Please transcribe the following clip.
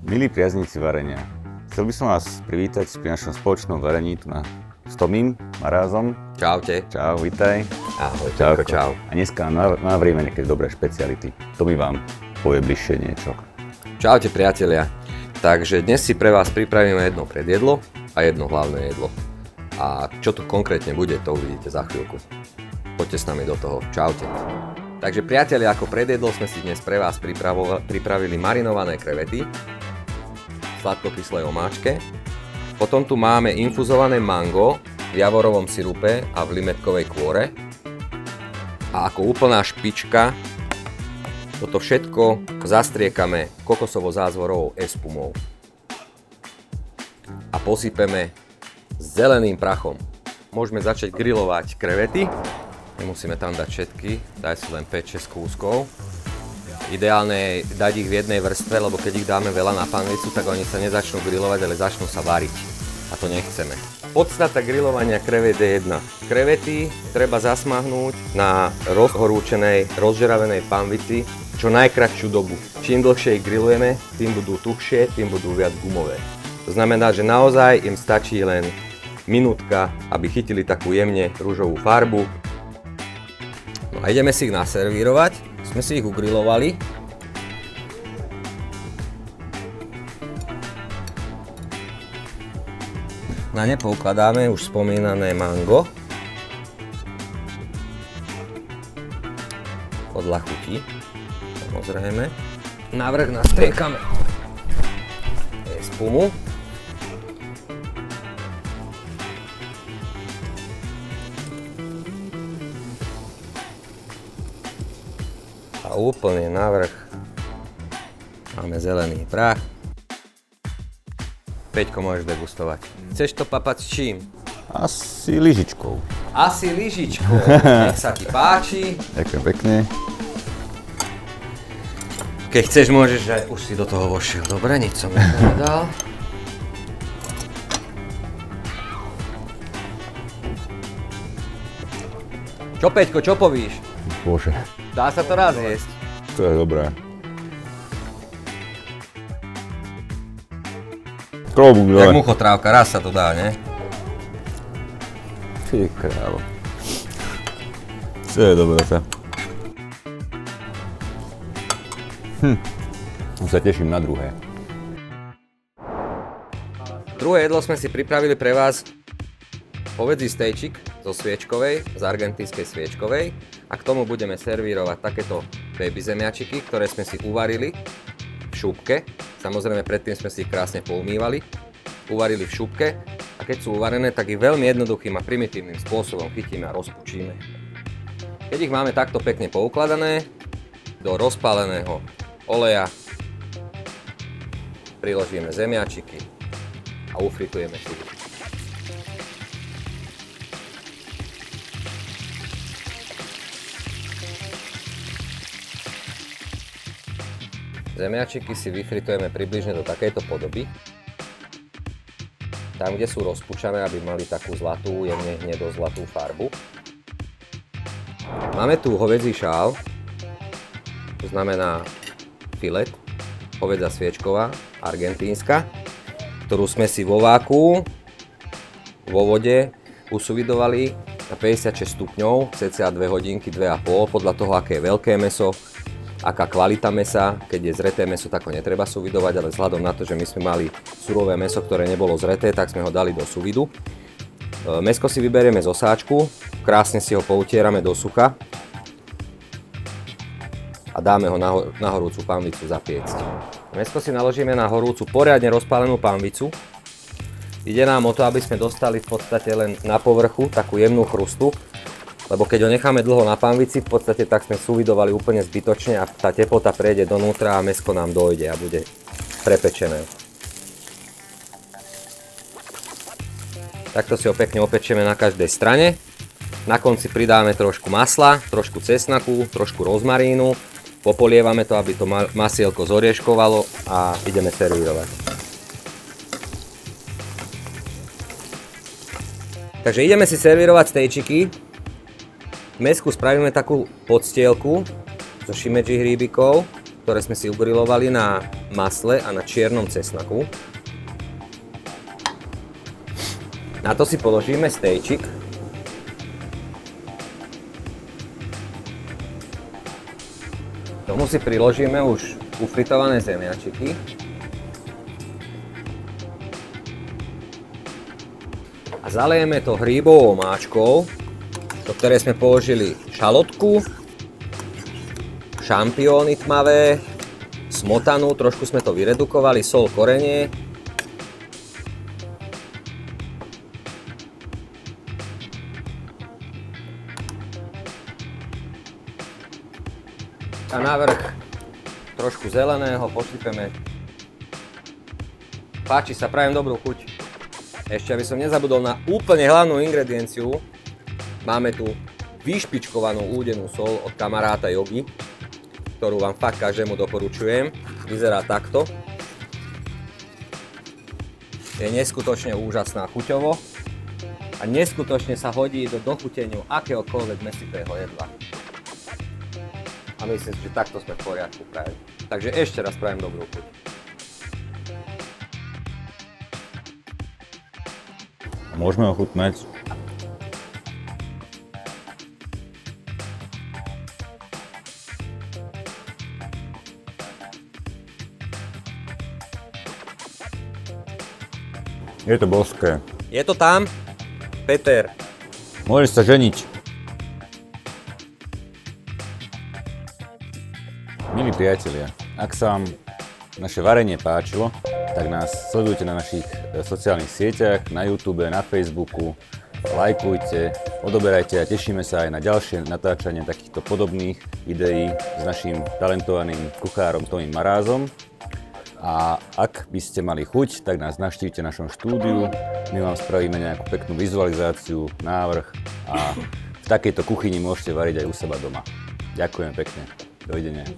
Milí priaznici varenia, chcel by som vás privítať pri našom spoločnom varení tu s Tomím Marázom. Čaute. Čau, vítaj. Ahoj, čau. A dneska navrieme nejaké dobré špeciality. Tomi vám povie bližšie niečo. Čaute priatelia. Takže dnes si pre vás pripravíme jedno predjedlo a jedno hlavné jedlo. A čo tu konkrétne bude, to uvidíte za chvíľku. Poďte s nami do toho. Čaute. Takže priatelia, ako predjedlo sme si dnes pre vás pripravili marinované krevety v sladkokyslej omáčke. Potom tu máme infuzované mango v javorovom sirupe a v limetkovej kôre. A ako úplná špička toto všetko zastriekame kokosovo-zázvorovou espumou. A posypeme zeleným prachom. Môžeme začať grilovať krevety. Nemusíme tam dať všetky, daj si len 5-6 kúskov. Ideálne je dať ich v jednej vrstve, lebo keď ich dáme veľa na panvicu, tak oni sa nezačnú grilovať, ale začnú sa variť. A to nechceme. Podstata grilovania krevet je jedna. Krevety treba zasmahnúť na rozhorúčenej, rozžeravenej panvici čo najkratšiu dobu. Čím dlhšie ich grillujeme, tým budú tuhšie, tým budú viac gumové. To znamená, že naozaj im stačí len minútka, aby chytili takú jemne ružovú farbu. No a ideme si ich naservírovať. Sme si ich ugrilovali. Na ne poukladáme už spomínané mango. Podľa chuti, samozrejme. Navrch nastriekame espumu. A úplne navrch máme zelený prach. Peťko, môžeš degustovať. Chceš to papať s čím? Asi lyžičkou. Asi lyžičkou. Nech sa ti páči. Ďakujem pekne. Keď chceš, môžeš aj... Už si do toho vošiel. Dobre, nič som nepovedal. Čo, Peťko, čo povíš? Bože. Dá sa to raz jesť. To je dobré. Klobúk dole. Jak muchotrávka, raz sa to dá, ne? Ty kráľo. To je dobré sa. Už sa teším na druhé. Druhé jedlo sme si pripravili pre vás hovädzí stejčik zo sviečkovej, z argentínskej sviečkovej. A k tomu budeme servírovať takéto baby zemiačiky, ktoré sme si uvarili v šupke. Samozrejme, predtým sme si ich krásne poumývali. Uvarili v šupke a keď sú uvarené, tak ich veľmi jednoduchým a primitívnym spôsobom chytíme a rozpučíme. Keď ich máme takto pekne poukladané, do rozpáleného oleja priložíme zemiačiky a ufritujeme si. Zemiačiky si vyfritujeme približne do takejto podoby. Tam, kde sú rozpučané, aby mali takú zlatú, jemne hnedozlatú farbu. Máme tu hovädzí šál, to znamená filet, hovädzia sviečková, argentínska, ktorú sme si vo vákuu, vo vode usuvidovali na 56 stupňov, cca 2 hodinky, 2,5, podľa toho, aké je veľké mäso, aká kvalita mäsa. Keď je zreté mäso, tak ho netreba suvidovať, ale vzhľadom na to, že my sme mali surové mäso, ktoré nebolo zreté, tak sme ho dali do suvidu. Mäsko si vyberieme z osáčku, krásne si ho poutierame do sucha a dáme ho na horúcu panvicu zapiecť. Mäsko si naložíme na horúcu, poriadne rozpálenú panvicu. Ide nám o to, aby sme dostali v podstate len na povrchu takú jemnú chrustu, lebo keď ho necháme dlho na panvici, v podstate tak sme suvidovali úplne zbytočne a tá teplota prejde donútra a mäsko nám dojde a bude prepečené. Takto si ho pekne opečieme na každej strane. Na konci pridáme trošku masla, trošku cesnaku, trošku rozmarínu. Popolievame to, aby to masielko zorieškovalo a ideme servírovať. Takže ideme si servírovať stejčiky. V mäsku spravíme takú podstielku zo šimedží hríbikov. ktoré sme si ugrilovali na masle a na čiernom cesnaku. Na to si položíme stejčik. K tomu si priložíme už ufritované zemiačiky. A zalejeme to hríbovou máčkou, do ktorej sme položili šalotku, šampióny tmavé, smotanu, trošku sme to vyredukovali, sol, korenie. A navrch trošku zeleného posypeme. Páči sa, prajem dobrú chuť. Ešte, aby som nezabudol na úplne hlavnú ingredienciu, máme tu vyšpičkovanú údenú soľ od kamaráta Yogi, ktorú vám fakt každému doporučujem. Vyzerá takto. Je neskutočne úžasná chuťovo a neskutočne sa hodí do dochuteniu akéhokoľvek mäsitého jedla. A myslím si, že takto sme v poriadku prajem. Takže ešte raz prajem dobrú chuť. Môžeme ochutnať. Je to božské. Je to tam? Peter. Môžeš sa ženiť. Milí priatelia, ak sa vám naše varenie páčilo, tak nás sledujte na našich sociálnych sieťach, na YouTube, na Facebooku, lajkujte, odoberajte a tešíme sa aj na ďalšie natáčanie takýchto podobných videí s naším talentovaným kuchárom Tomím Marázom. A ak by ste mali chuť, tak nás navštívte v našom štúdiu, my vám spravíme nejakú peknú vizualizáciu, návrh a v takejto kuchyni môžete variť aj u seba doma. Ďakujem pekne, dovidenia.